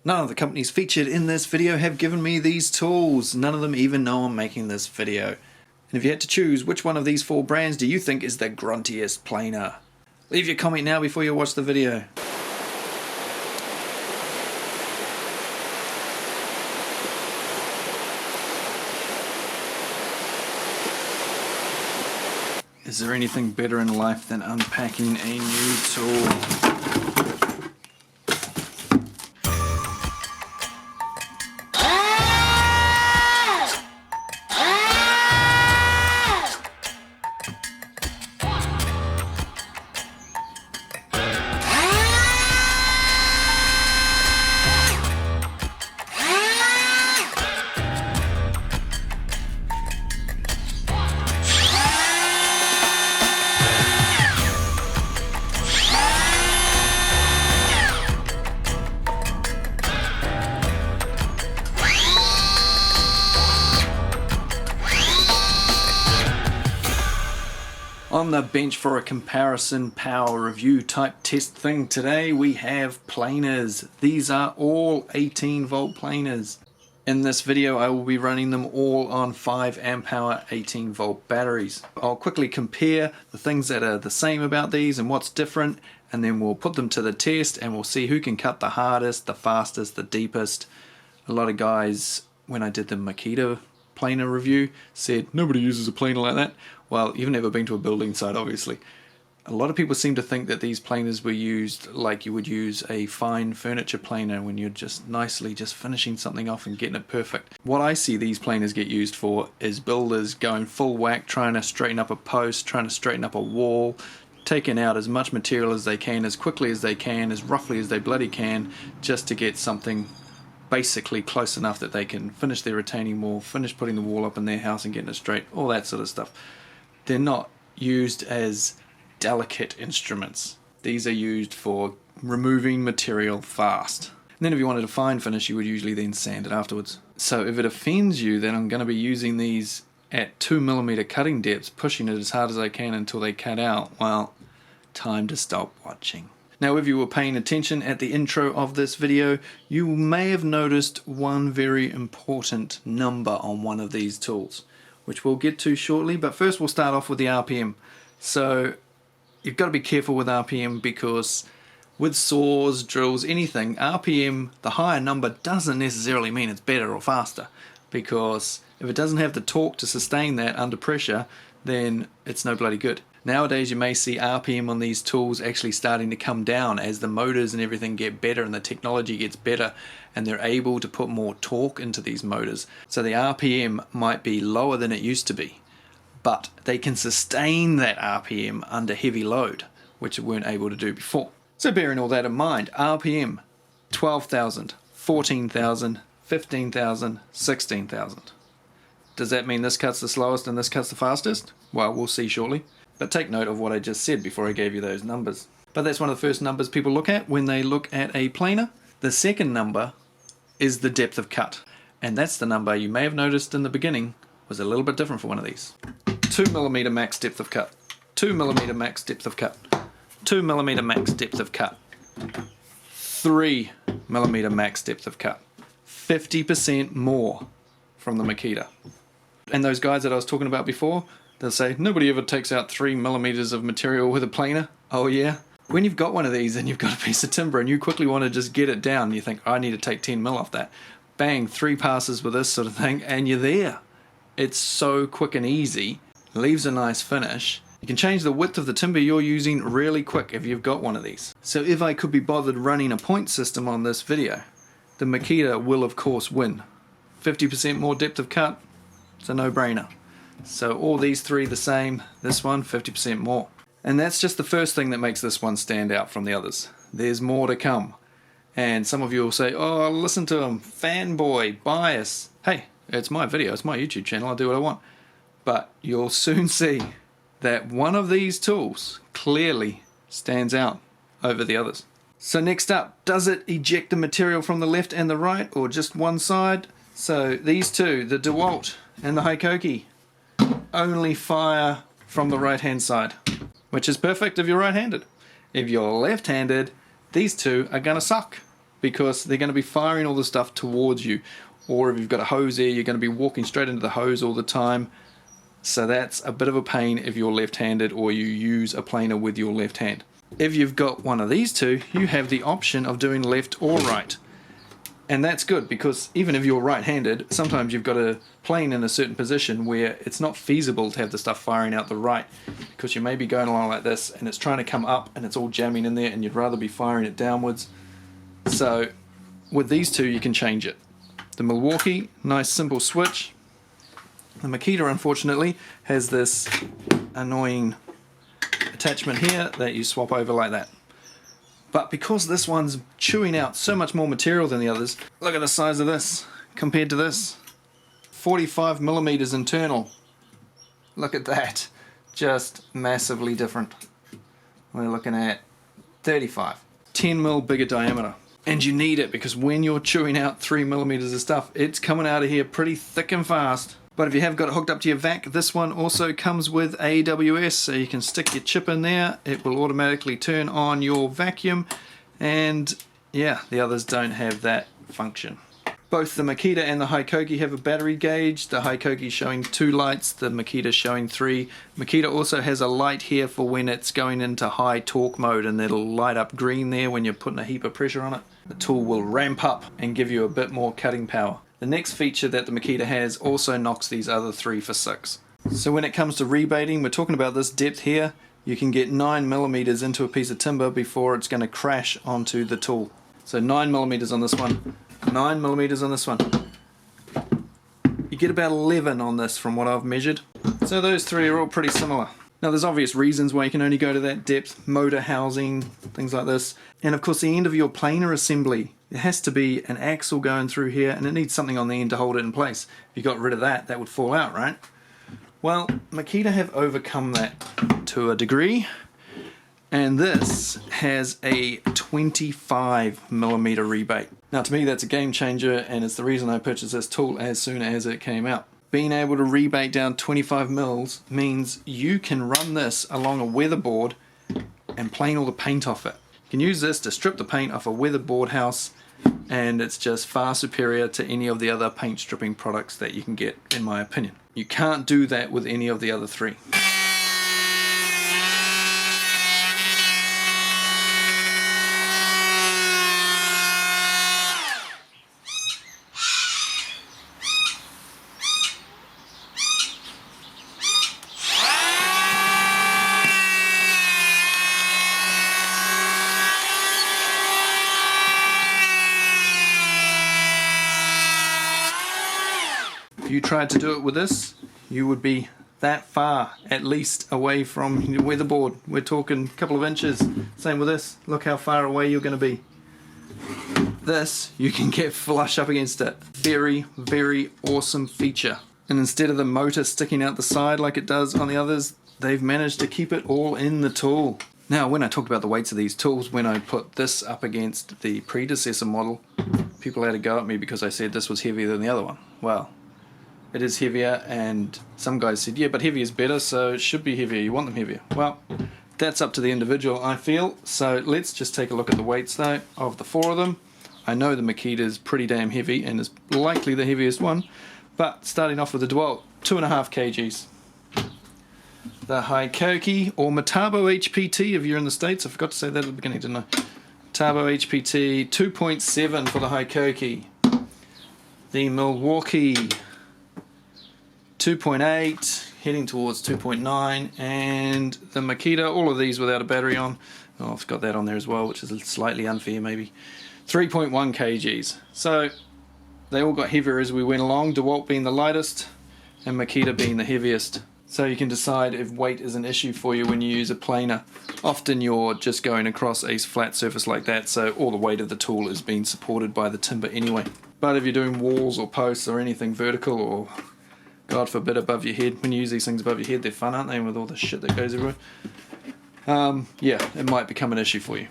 None of the companies featured in this video have given me these tools. None of them even know I'm making this video. And if you had to choose, which one of these 4 brands do you think is the gruntiest planer? Leave your comment now before you watch the video. Is there anything better in life than unpacking a new tool? On the bench for a comparison power review type test thing today, we have planers. These are all 18 volt planers. In this video I will be running them all on 5 amp hour 18 volt batteries. I'll quickly compare the things that are the same about these and what's different, and then we'll put them to the test and we'll see who can cut the hardest, the fastest, the deepest. A lot of guys, when I did the Makita planer review, said nobody uses a planer like that. Well, you've never been to a building site, obviously. A lot of people seem to think that these planers were used like you would use a fine furniture planer when you're just nicely just finishing something off and getting it perfect. What I see these planers get used for is builders going full whack, trying to straighten up a post, trying to straighten up a wall, taking out as much material as they can, as quickly as they can, as roughly as they bloody can, just to get something basically close enough that they can finish their retaining wall, finish putting the wall up in their house and getting it straight, all that sort of stuff. They're not used as delicate instruments. These are used for removing material fast. And then if you wanted a fine finish, you would usually then sand it afterwards. So if it offends you that I'm going to be using these at 2mm cutting depths, pushing it as hard as I can until they cut out, well, time to stop watching. Now, if you were paying attention at the intro of this video, you may have noticed one very important number on one of these tools, which we'll get to shortly, but first we'll start off with the RPM. So you've got to be careful with RPM, because with saws, drills, anything, RPM, the higher number doesn't necessarily mean it's better or faster, because if it doesn't have the torque to sustain that under pressure, then it's no bloody good. Nowadays you may see RPM on these tools actually starting to come down as the motors and everything get better and the technology gets better, and they're able to put more torque into these motors. So the RPM might be lower than it used to be, but they can sustain that RPM under heavy load, which it weren't able to do before. So bearing all that in mind, RPM 12,000, 14,000, 15,000, 16,000. Does that mean this cuts the slowest and this cuts the fastest? Well, we'll see shortly. But take note of what I just said before I gave you those numbers. But that's one of the first numbers people look at when they look at a planer. The second number is the depth of cut. And that's the number you may have noticed in the beginning was a little bit different for one of these. 2mm max depth of cut. 2mm max depth of cut. 2mm max depth of cut. 3mm max depth of cut. 50% more from the Makita. And those guys that I was talking about before, they'll say, nobody ever takes out 3mm of material with a planer. Oh yeah? When you've got one of these and you've got a piece of timber and you quickly want to just get it down, and you think, I need to take 10mm off that. Bang, 3 passes with this sort of thing and you're there. It's so quick and easy, leaves a nice finish. You can change the width of the timber you're using really quick if you've got one of these. So if I could be bothered running a point system on this video, the Makita will of course win. 50% more depth of cut, it's a no-brainer. So all these 3 the same, this one 50% more. And that's just the first thing that makes this one stand out from the others. There's more to come. And some of you will say, oh, listen to him, fanboy, bias. Hey, it's my video, it's my YouTube channel, I'll do what I want. But you'll soon see that one of these tools clearly stands out over the others. So next up, does it eject the material from the left and the right, or just one side? So these two, the DeWalt and the HiKOKI, only fire from the right hand side, which is perfect if you're right-handed. If you're left-handed, these two are gonna suck because they're going to be firing all the stuff towards you. Or if you've got a hose there, you're going to be walking straight into the hose all the time. So that's a bit of a pain if you're left-handed or you use a planer with your left hand. If you've got one of these two, you have the option of doing left or right. And that's good, because even if you're right-handed, sometimes you've got a plane in a certain position where it's not feasible to have the stuff firing out the right, because you may be going along like this and it's trying to come up and it's all jamming in there and you'd rather be firing it downwards. So with these two you can change it. The Milwaukee, nice simple switch. The Makita, unfortunately, has this annoying attachment here that you swap over like that. But because this one's chewing out so much more material than the others, look at the size of this compared to this. 45 millimeters internal. Look at that. Just massively different. We're looking at 35. 10 mil bigger diameter. And you need it, because when you're chewing out 3 millimeters of stuff, it's coming out of here pretty thick and fast. But if you have got it hooked up to your vac, this one also comes with AWS, so you can stick your chip in there. It will automatically turn on your vacuum, and yeah, the others don't have that function. Both the Makita and the HiKOKI have a battery gauge. The HiKOKI showing 2 lights, the Makita showing 3. Makita also has a light here for when it's going into high torque mode, and it'll light up green there when you're putting a heap of pressure on it. The tool will ramp up and give you a bit more cutting power. The next feature that the Makita has also knocks these other 3 for 6. So when it comes to rebating, we're talking about this depth here. You can get 9 millimeters into a piece of timber before it's going to crash onto the tool. So 9 millimeters on this one, 9 millimeters on this one. You get about 11 on this from what I've measured. So those 3 are all pretty similar. Now there's obvious reasons why you can only go to that depth, motor housing, things like this. And of course the end of your planer assembly, there has to be an axle going through here, and it needs something on the end to hold it in place. If you got rid of that, that would fall out, right? Well, Makita have overcome that to a degree, and this has a 25 millimeter rebate. Now to me that's a game changer, and it's the reason I purchased this tool as soon as it came out. Being able to rebate down 25 mils means you can run this along a weatherboard and plane all the paint off it. You can use this to strip the paint off a weatherboard house, and it's just far superior to any of the other paint stripping products that you can get, in my opinion. You can't do that with any of the other 3. If you tried to do it with this, you would be that far, at least, away from your weatherboard. We're talking a couple of inches. Same with this. Look how far away you're going to be. This, you can get flush up against it. Very, very awesome feature. And instead of the motor sticking out the side like it does on the others, they've managed to keep it all in the tool. Now, when I talked about the weights of these tools, when I put this up against the predecessor model, people had a go at me because I said this was heavier than the other one. Well, it is heavier, and some guys said, yeah, but heavy is better, so it should be heavier. You want them heavier. Well, that's up to the individual, I feel. So let's just take a look at the weights, though, of the 4 of them. I know the Makita is pretty damn heavy and is likely the heaviest one, but starting off with the DeWalt, 2.5 kgs. The HiKOKI, or Metabo HPT if you're in the States. I forgot to say that at the beginning, didn't I? Metabo HPT, 2.7 for the HiKOKI. The Milwaukee, 2.8, heading towards 2.9, and the Makita, all of these without a battery on. Oh, I've got that on there as well, which is slightly unfair maybe. 3.1 kgs. So they all got heavier as we went along, DeWalt being the lightest and Makita being the heaviest. So you can decide if weight is an issue for you when you use a planer. Often you're just going across a flat surface like that, so all the weight of the tool is being supported by the timber anyway. But if you're doing walls or posts or anything vertical, or God forbid above your head, when you use these things above your head, they're fun, aren't they, with all the shit that goes everywhere? Yeah, it might become an issue for you.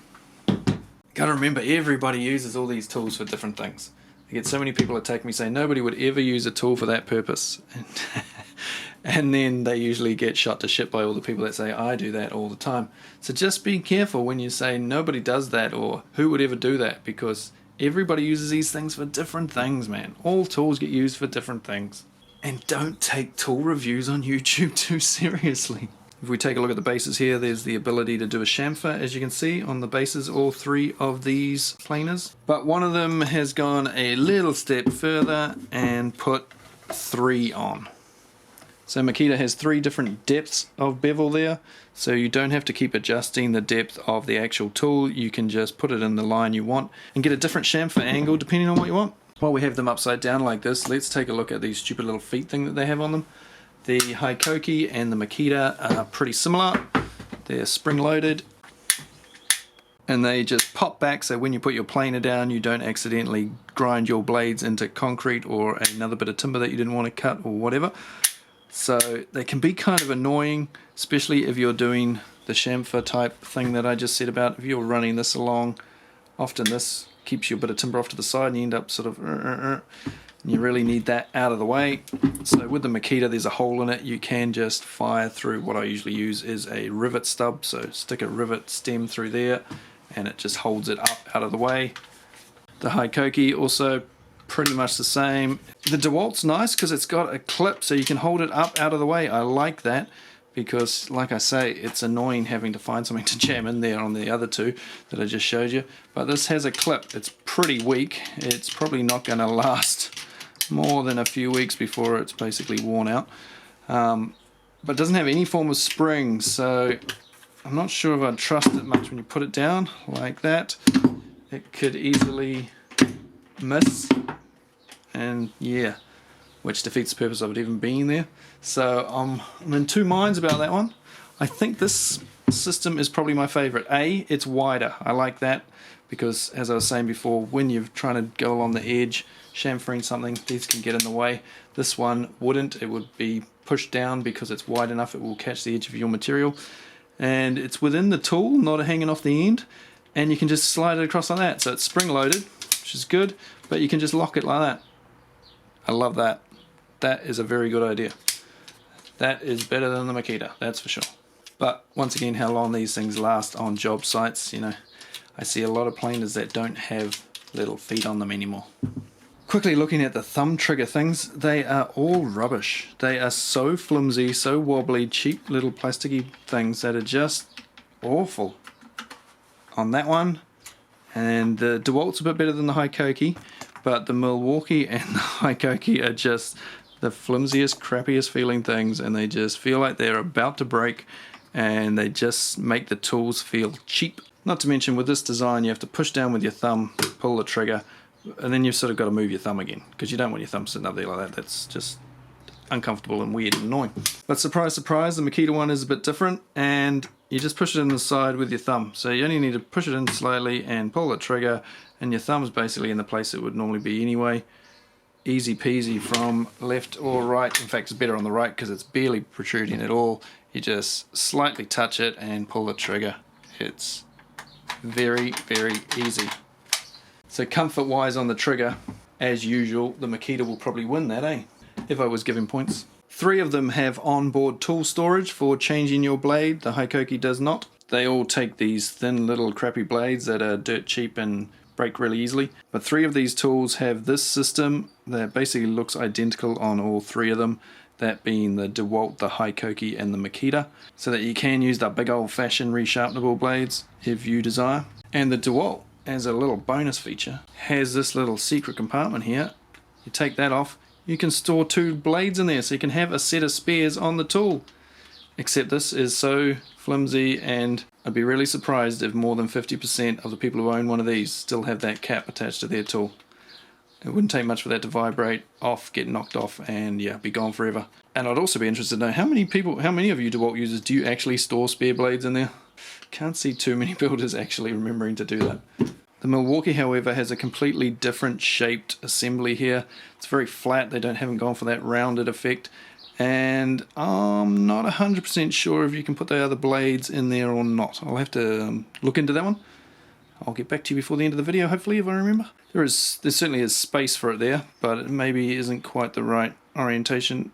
Gotta remember, everybody uses all these tools for different things. I get so many people attack me saying nobody would ever use a tool for that purpose. And then they usually get shot to shit by all the people that say I do that all the time. So just be careful when you say nobody does that or who would ever do that, because Everybody uses these things for different things, man. All tools get used for different things. And don't take tool reviews on YouTube too seriously. If we take a look at the bases here, there's the ability to do a chamfer, as you can see on the bases, all three of these planers. But one of them has gone a little step further and put 3 on. So Makita has 3 different depths of bevel there, so you don't have to keep adjusting the depth of the actual tool. You can just put it in the line you want and get a different chamfer angle depending on what you want. While we have them upside down like this, let's take a look at these stupid little feet thing that they have on them. The HiKOKI and the Makita are pretty similar. They're spring-loaded and they just pop back, so when you put your planer down you don't accidentally grind your blades into concrete or another bit of timber that you didn't want to cut or whatever. So they can be kind of annoying, especially if you're doing the chamfer type thing that I just said about. If you're running this along, often this keeps you a bit of timber off to the side and you end up sort of and you really need that out of the way. So with the Makita, there's a hole in it. You can just fire through. What I usually use is a rivet stub, so stick a rivet stem through there and it just holds it up out of the way. The HiKOKI also pretty much the same. The DeWalt's nice because it's got a clip so you can hold it up out of the way. I like that because, like I say, it's annoying having to find something to jam in there on the other two that I just showed you. But this has a clip. It's pretty weak. It's probably not going to last more than a few weeks before it's basically worn out. But it doesn't have any form of spring, so I'm not sure if I'd trust it much when you put it down like that. It could easily miss, and yeah, which defeats the purpose of it even being there. So I'm in 2 minds about that one. I think this system is probably my favorite. It's wider. I like that because, as I was saying before, when you're trying to go along the edge chamfering something, these can get in the way. This one wouldn't. It would be pushed down because it's wide enough. It will catch the edge of your material, and it's within the tool, not hanging off the end, and you can just slide it across like that. So it's spring loaded, which is good, but you can just lock it like that. I love that. That is a very good idea. That is better than the Makita, that's for sure. But once again, how long these things last on job sites, you know, I see a lot of planers that don't have little feet on them anymore. Quickly looking at the thumb trigger things, they are all rubbish. They are so flimsy, so wobbly, cheap little plasticky things that are just awful. On that one, and the DeWalt's a bit better than the HiKOKI, but the Milwaukee and the HiKOKI are just the flimsiest, crappiest feeling things, and they just feel like they're about to break, and they just make the tools feel cheap. Not to mention, with this design, you have to push down with your thumb, pull the trigger, and then you've sort of got to move your thumb again, because you don't want your thumb sitting up there like that. That's just uncomfortable and weird and annoying. But surprise, surprise, the Makita one is a bit different, and you just push it in the side with your thumb. So you only need to push it in slowly and pull the trigger, and your thumb's basically in the place it would normally be anyway. Easy peasy from left or right. In fact, it's better on the right because it's barely protruding at all. You just slightly touch it and pull the trigger. It's very, very easy. So comfort wise on the trigger, as usual, the Makita will probably win that, if I was giving points. 3 of them have onboard tool storage for changing your blade. The HiKOKI does not. They all take these thin little crappy blades that are dirt cheap and break really easily. But 3 of these tools have this system that basically looks identical on all 3 of them. That being the DeWalt, the HiKOKI and the Makita. So that you can use the big old fashioned resharpenable blades if you desire. And the DeWalt, as a little bonus feature, has this little secret compartment here. You take that off, you can store 2 blades in there, so you can have a set of spares on the tool. Except this is so flimsy, and I'd be really surprised if more than 50% of the people who own one of these still have that cap attached to their tool. It wouldn't take much for that to vibrate off, get knocked off, and yeah, be gone forever. And I'd also be interested to know how many of you DeWalt users do you actually store spare blades in there? Can't see too many builders actually remembering to do that. The Milwaukee, however, has a completely different shaped assembly here. It's very flat. They haven't gone for that rounded effect. And I'm not 100% sure if you can put the other blades in there or not. I'll have to look into that one. I'll get back to you before the end of the video, hopefully, if I remember. There certainly is space for it there, but it maybe isn't quite the right orientation.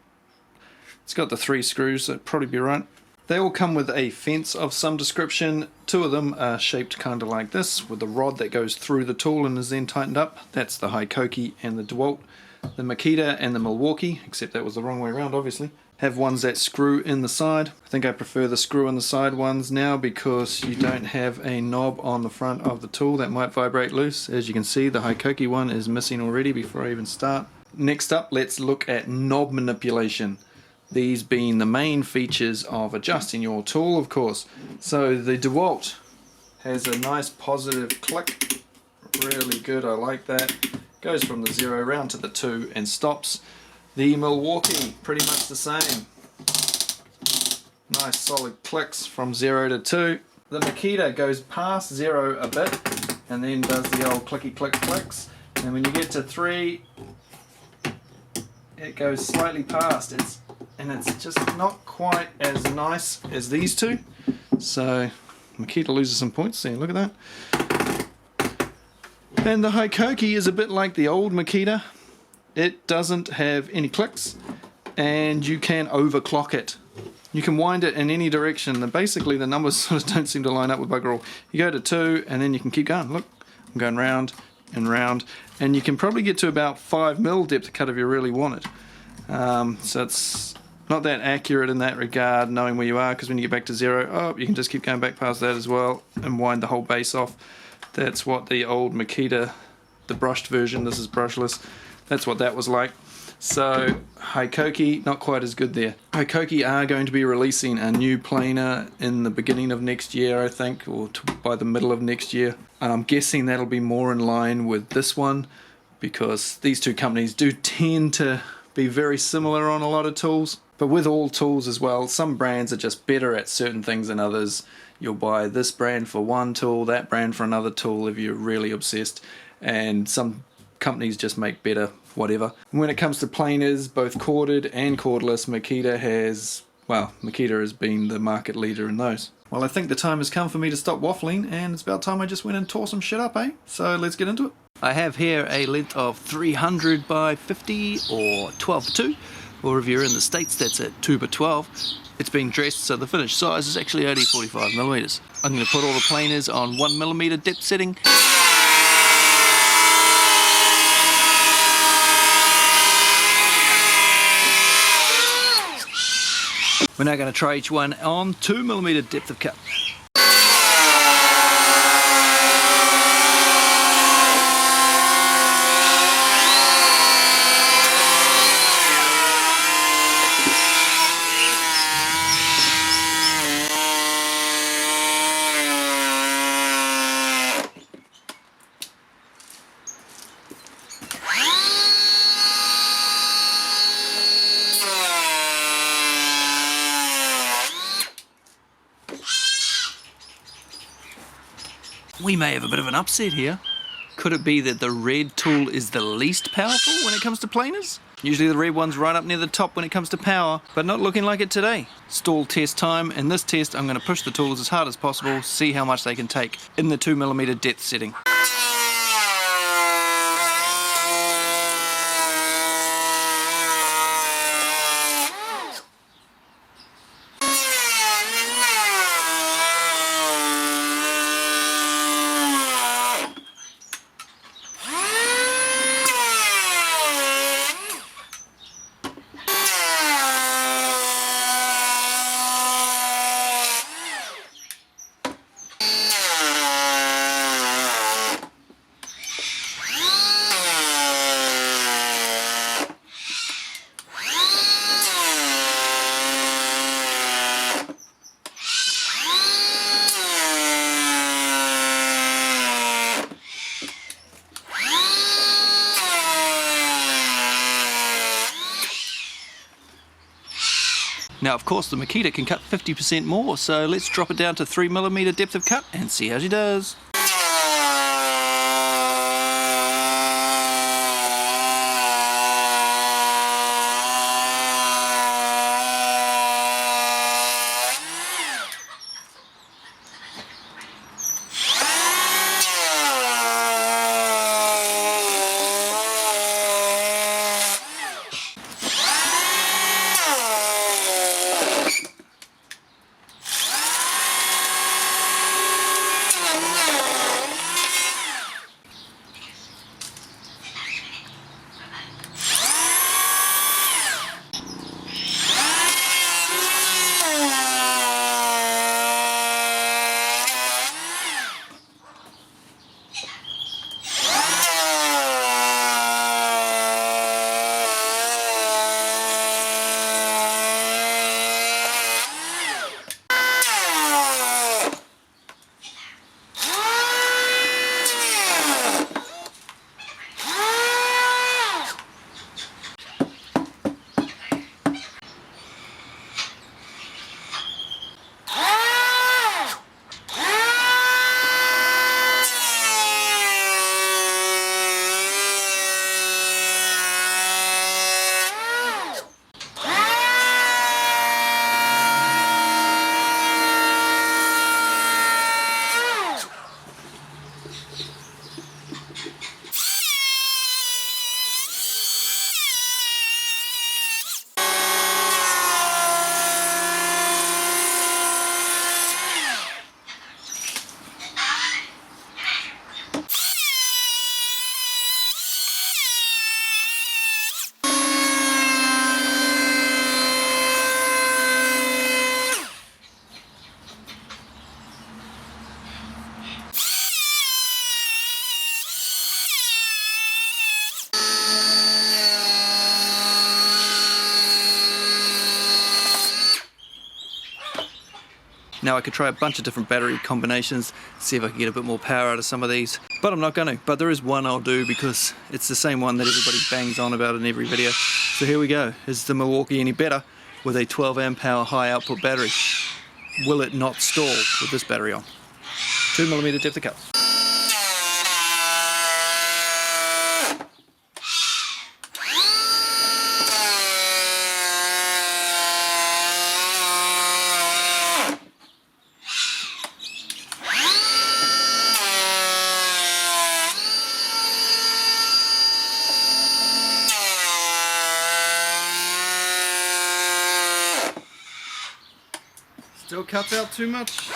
It's got the 3 screws, so it'd probably be right. They all come with a fence of some description. Two of them are shaped kind of like this, with a rod that goes through the tool and is then tightened up. That's the HiKOKI and the DeWalt. The Makita and the Milwaukee, except that was the wrong way around obviously, have ones that screw in the side. I think I prefer the screw in the side ones now because you don't have a knob on the front of the tool that might vibrate loose. As you can see, the HiKOKI one is missing already before I even start. Next up, let's look at knob manipulation. These being the main features of adjusting your tool, of course. So the DeWalt has a nice positive click, really good, I like that. Goes from the 0 round to the 2 and stops. The Milwaukee, pretty much the same. Nice solid clicks from 0 to 2. The Makita goes past 0 a bit and then does the old clicky click clicks. And when you get to 3, it goes slightly past. It's just not quite as nice as these two. So Makita loses some points there, look at that. And the HiKOKI is a bit like the old Makita. It doesn't have any clicks and you can overclock it. You can wind it in any direction and basically the numbers sort of don't seem to line up with bugger all. You go to 2 and then you can keep going. Look, I'm going round and round and you can probably get to about 5 mil depth of cut if you really want it. So it's not that accurate in that regard, knowing where you are, because when you get back to 0, oh, you can just keep going back past that as well and wind the whole base off. That's what the old Makita, the brushed version, this is brushless, that's what that was like. So HiKOKI, not quite as good there. HiKOKI are going to be releasing a new planer in the beginning of next year, I think, or by the middle of next year. And I'm guessing that'll be more in line with this one, because these two companies do tend to be very similar on a lot of tools. But with all tools as well, some brands are just better at certain things than others. You'll buy this brand for one tool, that brand for another tool if you're really obsessed, and some companies just make better whatever. When it comes to planers, both corded and cordless, Makita has been the market leader in those. Well, I think the time has come for me to stop waffling, and it's about time I just went and tore some shit up, eh? So let's get into it. I have here a length of 300 by 50 or 12 by 2. Or if you're in the States, that's at 2 by 12. It's been dressed, so the finished size is actually only 45 millimeters. I'm going to put all the planers on 1 millimeter depth setting. We're now going to try each one on 2 millimeter depth of cut. We may have a bit of an upset here. Could it be that the red tool is the least powerful when it comes to planers? Usually the red one's right up near the top when it comes to power, but not looking like it today. Stall test time. In this test, I'm going to push the tools as hard as possible, see how much they can take in the 2 millimeter depth setting. Now of course the Makita can cut 50% more, so let's drop it down to 3 millimeter depth of cut and see how she does. Now I could try a bunch of different battery combinations, see if I can get a bit more power out of some of these, but I'm not going to. But there is one I'll do because it's the same one that everybody bangs on about in every video. So here we go. Is the Milwaukee any better with a 12 amp hour high output battery? Will it not stall with this battery on? 2mm depth of cut. Still cuts out too much.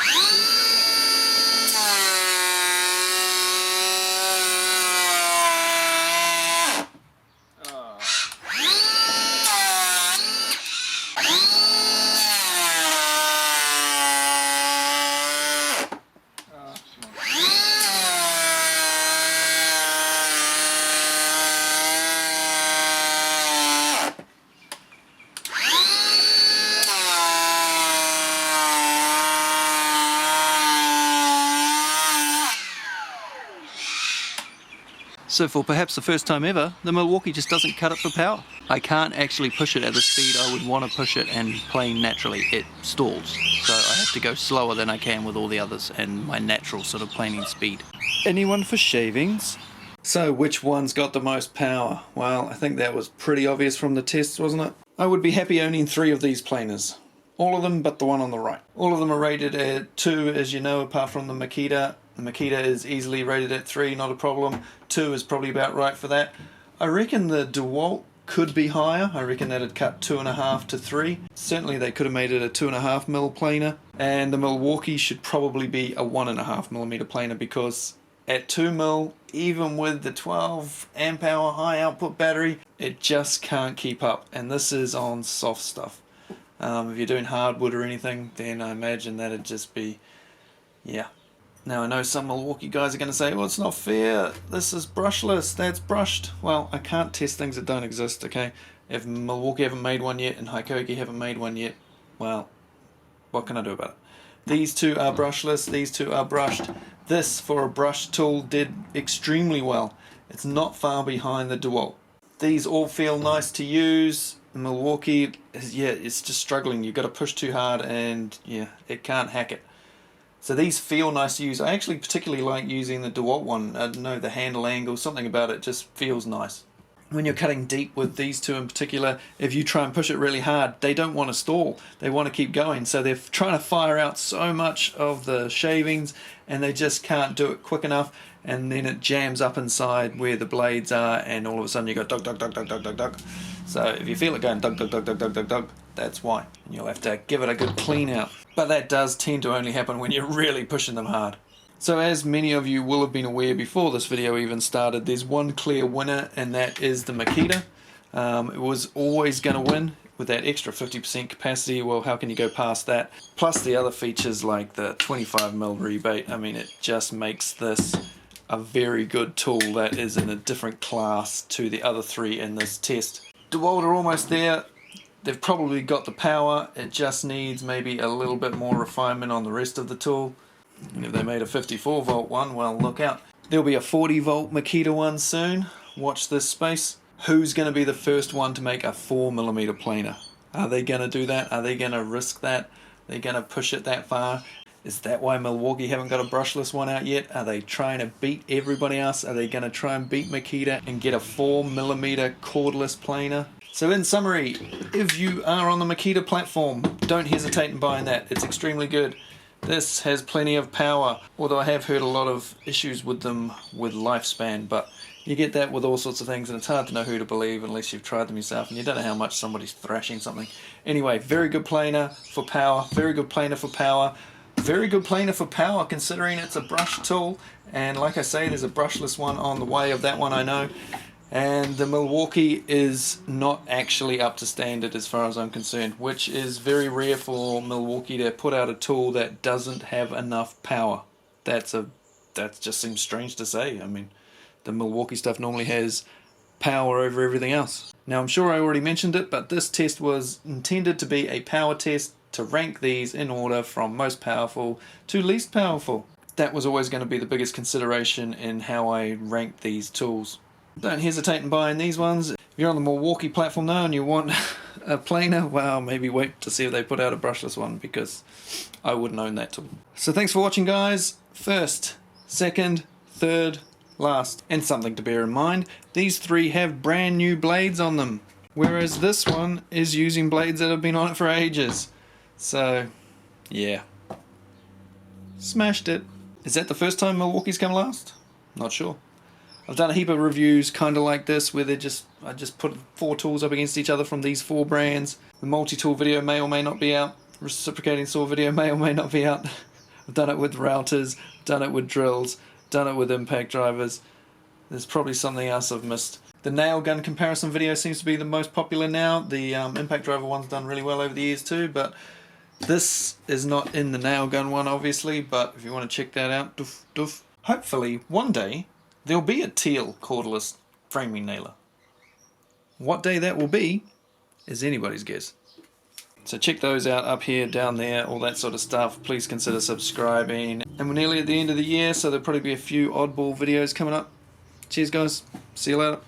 So for perhaps the first time ever, the Milwaukee just doesn't cut it for power. I can't actually push it at the speed I would want to push it and play naturally. It stalls. So I have to go slower than I can with all the others and my natural sort of planing speed. Anyone for shavings? So which one's got the most power? Well, I think that was pretty obvious from the tests, wasn't it? I would be happy owning 3 of these planers. All of them but the one on the right. All of them are rated at 2, as you know, apart from the Makita. The Makita is easily rated at 3, not a problem. 2 is probably about right for that. I reckon the DeWalt could be higher. I reckon that'd cut 2.5 to 3. Certainly they could have made it a 2.5mm planer. And the Milwaukee should probably be a 1.5mm planer because at 2mm, even with the 12 amp hour high output battery, it just can't keep up. And this is on soft stuff. If you're doing hardwood or anything, then I imagine that'd just be, yeah. Now I know some Milwaukee guys are going to say, well, it's not fair, this is brushless, that's brushed. Well, I can't test things that don't exist, okay? If Milwaukee haven't made one yet and HiKOKI haven't made one yet, well, what can I do about it? These two are brushless, these two are brushed. This, for a brush tool, did extremely well. It's not far behind the DeWalt. These all feel nice to use. Milwaukee, yeah, it's just struggling. You've got to push too hard and, yeah, it can't hack it. So these feel nice to use. I actually particularly like using the DeWalt one. I don't know, the handle angle, something about it just feels nice. When you're cutting deep with these two in particular, if you try and push it really hard, they don't want to stall. They want to keep going. So they're trying to fire out so much of the shavings and they just can't do it quick enough. And then it jams up inside where the blades are and all of a sudden you go dug, dug, dug, dug, dug, dug, dug. So if you feel it going dug, dug, dug, dug, dug, dug, dug, that's why. And you'll have to give it a good clean out. But that does tend to only happen when you're really pushing them hard. So as many of you will have been aware before this video even started, there's one clear winner and that is the Makita. It was always going to win with that extra 50% capacity. Well, how can you go past that? Plus the other features like the 25mm rebate. I mean, it just makes this a very good tool that is in a different class to the other 3 in this test. DeWalt are almost there. They've probably got the power. It just needs maybe a little bit more refinement on the rest of the tool. And if they made a 54 volt one, well, look out. There'll be a 40 volt Makita one soon. Watch this space. Who's going to be the first one to make a 4mm planer? Are they going to do that? Are they going to risk that? Are they going to push it that far? Is that why Milwaukee haven't got a brushless one out yet? Are they trying to beat everybody else? Are they going to try and beat Makita and get a 4mm cordless planer? So in summary, if you are on the Makita platform, don't hesitate in buying that. It's extremely good. This has plenty of power, although I have heard a lot of issues with them with lifespan, but you get that with all sorts of things and it's hard to know who to believe unless you've tried them yourself and you don't know how much somebody's thrashing something. Anyway, very good planer for power, very good planer for power. Very good planer for power considering it's a brush tool, and like I say, there's a brushless one on the way of that one, I know. And the Milwaukee is not actually up to standard as far as I'm concerned, which is very rare for Milwaukee to put out a tool that doesn't have enough power. That just seems strange to say. I mean, the Milwaukee stuff normally has power over everything else. Now I'm sure I already mentioned it, but this test was intended to be a power test. to rank these in order from most powerful to least powerful. That was always going to be the biggest consideration in how I ranked these tools. Don't hesitate in buying these ones. If you're on the Milwaukee platform now and you want a planer, well, maybe wait to see if they put out a brushless one, because I wouldn't own that tool. So thanks for watching, guys. First, second, third, last. And something to bear in mind, these three have brand new blades on them, whereas this one is using blades that have been on it for ages. So, yeah. Smashed it. Is that the first time Milwaukee's come last? Not sure. I've done a heap of reviews kind of like this, where I just put 4 tools up against each other from these 4 brands. The multi-tool video may or may not be out. Reciprocating saw video may or may not be out. I've done it with routers, done it with drills, done it with impact drivers. There's probably something else I've missed. The nail gun comparison video seems to be the most popular now. The impact driver one's done really well over the years too, but this is not in the nail gun one, obviously, but if you want to check that out, doof, doof. Hopefully one day there'll be a teal cordless framing nailer. What day that will be is anybody's guess. So check those out up here, down there, all that sort of stuff. Please consider subscribing. And we're nearly at the end of the year, so there'll probably be a few oddball videos coming up. Cheers, guys. See you later.